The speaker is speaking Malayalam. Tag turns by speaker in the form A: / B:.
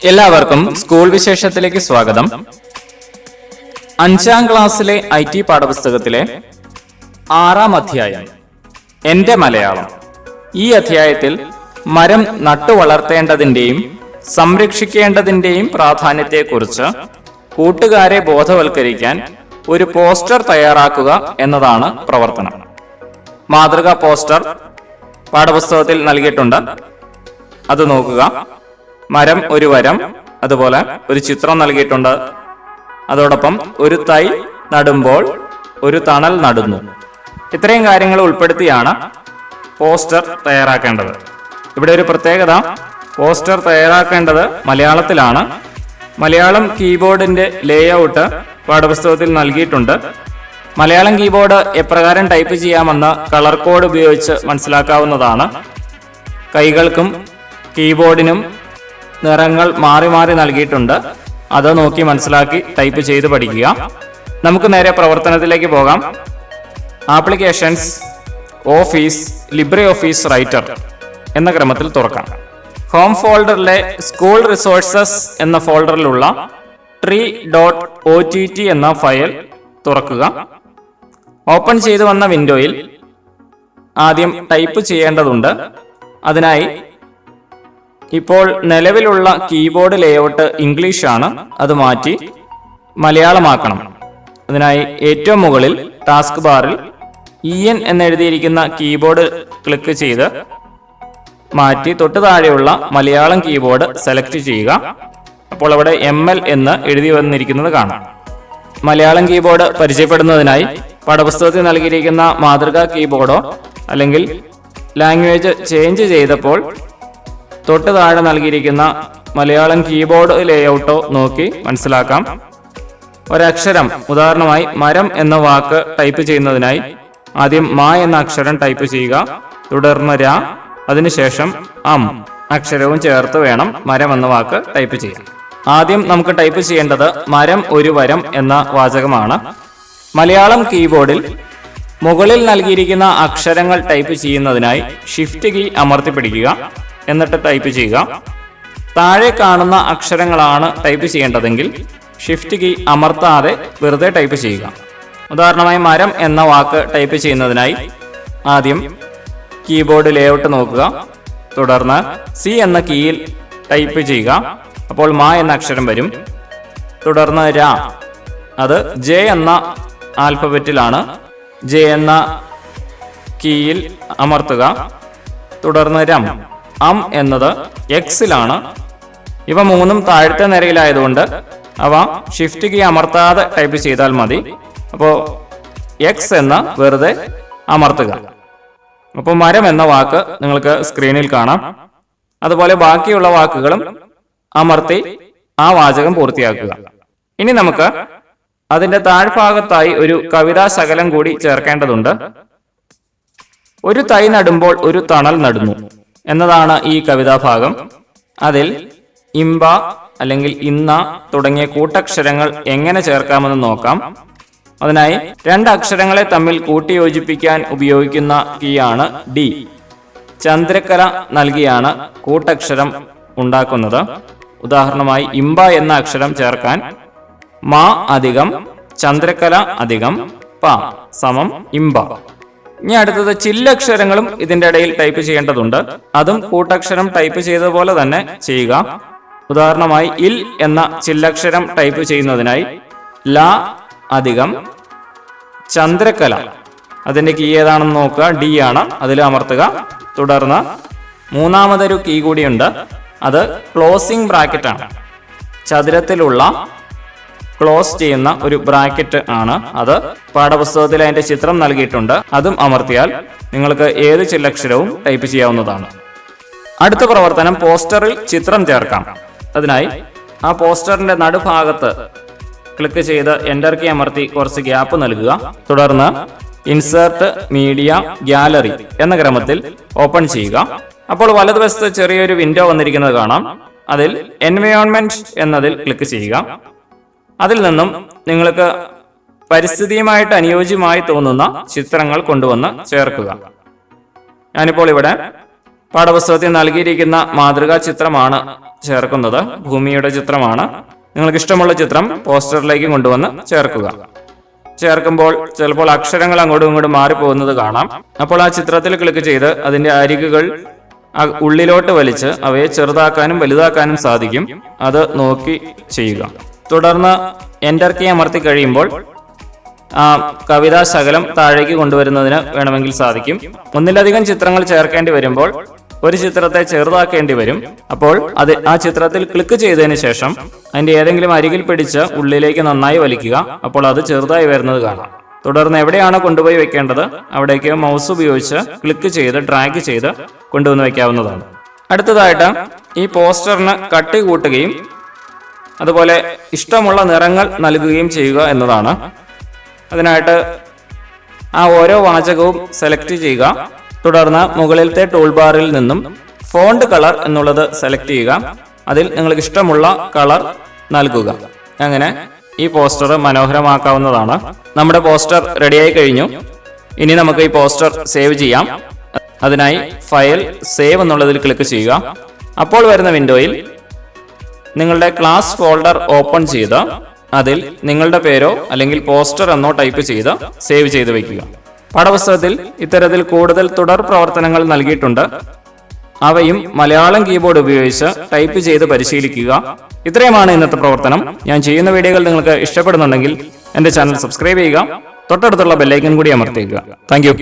A: എല്ലാവർക്കും സ്കൂൾ വിശേഷത്തിലേക്ക് സ്വാഗതം. 5ാം ക്ലാസ്സിലെ IT പാഠപുസ്തകത്തിലെ 6ാം അധ്യായം എന്റെ മലയാളം. ഈ അധ്യായത്തിൽ മരം നട്ടുവളർത്തേണ്ടതിന്റെയും സംരക്ഷിക്കേണ്ടതിന്റെയും പ്രാധാന്യത്തെക്കുറിച്ച് കൂട്ടുകാരെ ബോധവൽക്കരിക്കാൻ ഒരു പോസ്റ്റർ തയ്യാറാക്കുക എന്നതാണ് പ്രവർത്തനം. മാതൃകാ പോസ്റ്റർ പാഠപുസ്തകത്തിൽ നൽകിയിട്ടുണ്ട്, അത് നോക്കുക. മരം ഒരു വരം, അതുപോലെ ഒരു ചിത്രം നൽകിയിട്ടുണ്ട്. അതോടൊപ്പം ഒരു തൈ നടുമ്പോൾ ഒരു തണൽ നടുന്നു. ഇത്രയും കാര്യങ്ങൾ ഉൾപ്പെടുത്തിയാണ് പോസ്റ്റർ തയ്യാറാക്കേണ്ടത്. ഇവിടെ ഒരു പ്രത്യേകത, പോസ്റ്റർ തയ്യാറാക്കേണ്ടത് മലയാളത്തിലാണ്. മലയാളം കീബോർഡിന്റെ ലേഔട്ട് പാഠപുസ്തകത്തിൽ നൽകിയിട്ടുണ്ട്. മലയാളം കീബോർഡ് എപ്രകാരം ടൈപ്പ് ചെയ്യാമെന്ന് കളർ കോഡ് ഉപയോഗിച്ച് മനസ്സിലാക്കാവുന്നതാണ്. കൈകൾക്കും കീബോർഡിനും നിറങ്ങൾ മാറി മാറി നൽകിയിട്ടുണ്ട്. അത് നോക്കി മനസ്സിലാക്കി ടൈപ്പ് ചെയ്ത് പഠിക്കുക. നമുക്ക് നേരെ പ്രവർത്തനത്തിലേക്ക് പോകാം. Applications, office, Libre office writer എന്ന ക്രമത്തിൽ തുറക്കാം. ഹോം ഫോൾഡറിലെ സ്കൂൾ റിസോഴ്സസ് എന്ന ഫോൾഡറിലുള്ള tree.ott എന്ന ഫയൽ തുറക്കുക. ഓപ്പൺ ചെയ്തു വന്ന വിൻഡോയിൽ ആദ്യം ടൈപ്പ് ചെയ്യേണ്ടതുണ്ട്. അതിനായി ഇപ്പോൾ നിലവിലുള്ള കീബോർഡ് ലേഔട്ട് ഇംഗ്ലീഷ് ആണ്, അത് മാറ്റി മലയാളമാക്കണം. അതിനായി ഏറ്റവും മുകളിൽ ടാസ്ക് ബാറിൽ EN എന്നെഴുതിയിരിക്കുന്ന കീബോർഡ് ക്ലിക്ക് ചെയ്ത് മാറ്റി തൊട്ടു താഴെയുള്ള മലയാളം കീബോർഡ് സെലക്ട് ചെയ്യുക. അപ്പോൾ അവിടെ ML എന്ന് എഴുതി വന്നിരിക്കുന്നത് കാണാം. മലയാളം കീബോർഡ് പരിചയപ്പെടുന്നതിനായി പാഠപുസ്തകത്തിൽ നൽകിയിരിക്കുന്ന മാതൃകാ കീബോർഡോ അല്ലെങ്കിൽ ലാംഗ്വേജ് ചേഞ്ച് ചെയ്തപ്പോൾ തൊട്ട് താഴെ നൽകിയിരിക്കുന്ന മലയാളം കീബോർഡ് ലേഔട്ടോ നോക്കി മനസ്സിലാക്കാം. ഒരക്ഷരം, ഉദാഹരണമായി മരം എന്ന വാക്ക് ടൈപ്പ് ചെയ്യുന്നതിനായി ആദ്യം മ എന്ന അക്ഷരം ടൈപ്പ് ചെയ്യുക, തുടർന്ന് ര, അതിനുശേഷം അക്ഷരവും ചേർത്ത് വേണം മരം എന്ന വാക്ക് ടൈപ്പ് ചെയ്യാൻ. ആദ്യം നമുക്ക് ടൈപ്പ് ചെയ്യേണ്ടത് മരം ഒരു വരം എന്ന വാചകമാണ്. മലയാളം കീബോർഡിൽ മുകളിൽ നൽകിയിരിക്കുന്ന അക്ഷരങ്ങൾ ടൈപ്പ് ചെയ്യുന്നതിനായി ഷിഫ്റ്റ് കീ അമർത്തി പിടിക്കുക, എന്നിട്ട് ടൈപ്പ് ചെയ്യുക. താഴെ കാണുന്ന അക്ഷരങ്ങളാണ് ടൈപ്പ് ചെയ്യേണ്ടതെങ്കിൽ ഷിഫ്റ്റ് കീ അമർത്താതെ വെറുതെ ടൈപ്പ് ചെയ്യുക. ഉദാഹരണമായി മരം എന്ന വാക്ക് ടൈപ്പ് ചെയ്യുന്നതിനായി ആദ്യം കീബോർഡ് ലേഔട്ട് നോക്കുക, തുടർന്ന് C എന്ന കീയിൽ ടൈപ്പ് ചെയ്യുക. അപ്പോൾ മ എന്ന അക്ഷരം വരും. തുടർന്ന് ര, അത് J എന്ന ആൽഫബറ്റിലാണ്. J എന്ന കീയിൽ അമർത്തുക. തുടർന്ന് രം, എന്നത് Xലാണ്. ഇവ മൂന്നും താഴത്തെ നിരയിലായതുകൊണ്ട് അവ ഷിഫ്റ്റ് കീ അമർത്താതെ ടൈപ്പ് ചെയ്താൽ മതി. അപ്പോൾ X എന്ന വെറുതെ അമർത്തുക. അപ്പോൾ മരം എന്ന വാക്ക് നിങ്ങൾക്ക് സ്ക്രീനിൽ കാണാം. അതുപോലെ ബാക്കിയുള്ള വാക്കുകളും അമർത്തി ആ വാചകം പൂർത്തിയാക്കുക. ഇനി നമുക്ക് അതിന്റെ താഴ്ഭാഗത്തായി ഒരു കവിതാ ശകലം കൂടി ചേർക്കേണ്ടതുണ്ട്. ഒരു തൈ നടുമ്പോൾ ഒരു തണൽ നടുന്നു എന്നതാണ് ഈ കവിതാഭാഗം. അതിൽ ഇമ്പ അല്ലെങ്കിൽ ഇന്ന തുടങ്ങിയ കൂട്ടക്ഷരങ്ങൾ എങ്ങനെ ചേർക്കാമെന്ന് നോക്കാം. അതിനായി 2 അക്ഷരങ്ങളെ തമ്മിൽ കൂട്ടിയോജിപ്പിക്കാൻ ഉപയോഗിക്കുന്ന കീയാണ് D. ചന്ദ്രക്കല നൽകിയാണ് കൂട്ടക്ഷരം ഉണ്ടാക്കുന്നത്. ഉദാഹരണമായി ഇമ്പ എന്ന അക്ഷരം ചേർക്കാൻ മ അധികം ചന്ദ്രക്കല അധികം പ സമം ഇമ്പ. ഇനി അടുത്തത് ചില്ലക്ഷരങ്ങളും ഇതിന്റെ ഇടയിൽ ടൈപ്പ് ചെയ്യേണ്ടതുണ്ട്. അതും കൂട്ടക്ഷരം ടൈപ്പ് ചെയ്തതുപോലെ തന്നെ ചെയ്യുക. ഉദാഹരണമായി ഇൽ എന്ന ചില്ലക്ഷരം ടൈപ്പ് ചെയ്യുന്നതിനായി ല അധികം ചന്ദ്രക്കല, അതിന്റെ കീ ഏതാണെന്ന് നോക്കുക, D ആണ്, അതിൽ അമർത്തുക. തുടർന്ന് മൂന്നാമതൊരു കീ കൂടിയുണ്ട്, അത് ക്ലോസിംഗ് ബ്രാക്കറ്റ് ആണ്. ചതുരത്തിലുള്ള ക്ലോസ് ചെയ്യുന്ന ഒരു ബ്രാക്കറ്റ് ആണ് അത്. പാഠപുസ്തകത്തിൽ അതിന്റെ ചിത്രം നൽകിയിട്ടുണ്ട്, അതും അമർത്തിയാൽ നിങ്ങൾക്ക് ഏത് ചില്ലക്ഷരവും ടൈപ്പ് ചെയ്യാവുന്നതാണ്. അടുത്ത പ്രവർത്തനം പോസ്റ്ററിൽ ചിത്രം ചേർക്കാം. അതിനായി ആ പോസ്റ്ററിന്റെ നടുഭാഗത്ത് ക്ലിക്ക് ചെയ്ത് എന്റർ കീ അമർത്തി കുറച്ച് ഗ്യാപ്പ് നൽകുക. തുടർന്ന് ഇൻസേർട്ട്, മീഡിയ, ഗാലറി എന്ന ക്രമത്തിൽ ഓപ്പൺ ചെയ്യുക. അപ്പോൾ വലതുവശത്ത് ചെറിയൊരു വിൻഡോ വന്നിരിക്കുന്നത് കാണാം. അതിൽ എൻവയോൺമെന്റ് എന്നതിൽ ക്ലിക്ക് ചെയ്യുക. അതിൽ നിന്നും നിങ്ങൾക്ക് പരിസ്ഥിതിയുമായിട്ട് അനുയോജ്യമായി തോന്നുന്ന ചിത്രങ്ങൾ കൊണ്ടുവന്ന് ചേർക്കുക. ഞാനിപ്പോൾ ഇവിടെ പാഠപുസ്തകത്തിൽ നൽകിയിരിക്കുന്ന മാതൃകാ ചിത്രമാണ് ചേർക്കുന്നത്. ഭൂമിയുടെ ചിത്രമാണ്. നിങ്ങൾക്ക് ഇഷ്ടമുള്ള ചിത്രം പോസ്റ്ററിലേക്ക് കൊണ്ടുവന്ന് ചേർക്കുക. ചേർക്കുമ്പോൾ ചിലപ്പോൾ അക്ഷരങ്ങൾ അങ്ങോട്ടും ഇങ്ങോട്ടും മാറിപ്പോകുന്നത് കാണാം. അപ്പോൾ ആ ചിത്രത്തിൽ ക്ലിക്ക് ചെയ്ത് അതിന്റെ അരികുകൾ ഉള്ളിലോട്ട് വലിച്ച് അവയെ ചെറുതാക്കാനും വലുതാക്കാനും സാധിക്കും. അത് നോക്കി ചെയ്യുക. തുടർന്ന് എൻ്റർ കീ അമർത്തി കഴിയുമ്പോൾ ആ കവിതാ ശകലം താഴേക്ക് കൊണ്ടുവരുന്നതിന് വേണമെങ്കിൽ സാധിക്കും. ഒന്നിലധികം ചിത്രങ്ങൾ ചേർക്കേണ്ടി വരുമ്പോൾ ഒരു ചിത്രത്തെ ചെറുതാക്കേണ്ടി വരും. അപ്പോൾ ആ ചിത്രത്തിൽ ക്ലിക്ക് ചെയ്തതിന് ശേഷം അതിന്റെ ഏതെങ്കിലും അരികിൽ പിടിച്ച് ഉള്ളിലേക്ക് നന്നായി വലിക്കുക. അപ്പോൾ അത് ചെറുതായി വരുന്നത് കാണാം. തുടർന്ന് എവിടെയാണ് കൊണ്ടുപോയി വെക്കേണ്ടത് അവിടേക്ക് മൗസ് ഉപയോഗിച്ച് ക്ലിക്ക് ചെയ്ത് ഡ്രാഗ് ചെയ്ത് കൊണ്ടുവന്ന് വെക്കാവുന്നതാണ്. അടുത്തതായിട്ട് ഈ പോസ്റ്ററിന് കട്ടി കൂട്ടുകയും അതുപോലെ ഇഷ്ടമുള്ള നിറങ്ങൾ നൽകുകയും ചെയ്യുക എന്നതാണ്. അതിനായിട്ട് ആ ഓരോ വാചകവും സെലക്ട് ചെയ്യുക. തുടർന്ന് മുകളിലത്തെ ടൂൾ ബാറിൽ നിന്നും ഫോണ്ട് കളർ എന്നുള്ളത് സെലക്ട് ചെയ്യുക. അതിൽ നിങ്ങൾക്ക് ഇഷ്ടമുള്ള കളർ നൽകുക. അങ്ങനെ ഈ പോസ്റ്റർ മനോഹരമാക്കാവുന്നതാണ്. നമ്മുടെ പോസ്റ്റർ റെഡിയായി കഴിഞ്ഞു. ഇനി നമുക്ക് ഈ പോസ്റ്റർ സേവ് ചെയ്യാം. അതിനായി ഫയൽ സേവ് എന്നുള്ളതിൽ ക്ലിക്ക് ചെയ്യുക. അപ്പോൾ വരുന്ന വിൻഡോയിൽ നിങ്ങളുടെ ക്ലാസ് ഫോൾഡർ ഓപ്പൺ ചെയ്ത് അതിൽ നിങ്ങളുടെ പേരോ അല്ലെങ്കിൽ പോസ്റ്റർ എന്നോ ടൈപ്പ് ചെയ്ത് സേവ് ചെയ്ത് വയ്ക്കുക. പാഠപുസ്തകത്തിൽ ഇത്തരത്തിൽ കൂടുതൽ തുടർ പ്രവർത്തനങ്ങൾ നൽകിയിട്ടുണ്ട്. അവയും മലയാളം കീബോർഡ് ഉപയോഗിച്ച് ടൈപ്പ് ചെയ്ത് പരിശീലിക്കുക. ഇത്രയുമാണ് ഇന്നത്തെ പ്രവർത്തനം. ഞാൻ ചെയ്യുന്ന വീഡിയോകൾ നിങ്ങൾക്ക് ഇഷ്ടപ്പെടുന്നുണ്ടെങ്കിൽ എന്റെ ചാനൽ സബ്സ്ക്രൈബ് ചെയ്യുക. തൊട്ടടുത്തുള്ള ബെല്ലൈക്കൻ കൂടി അമർത്തിക്കുക. Thank you.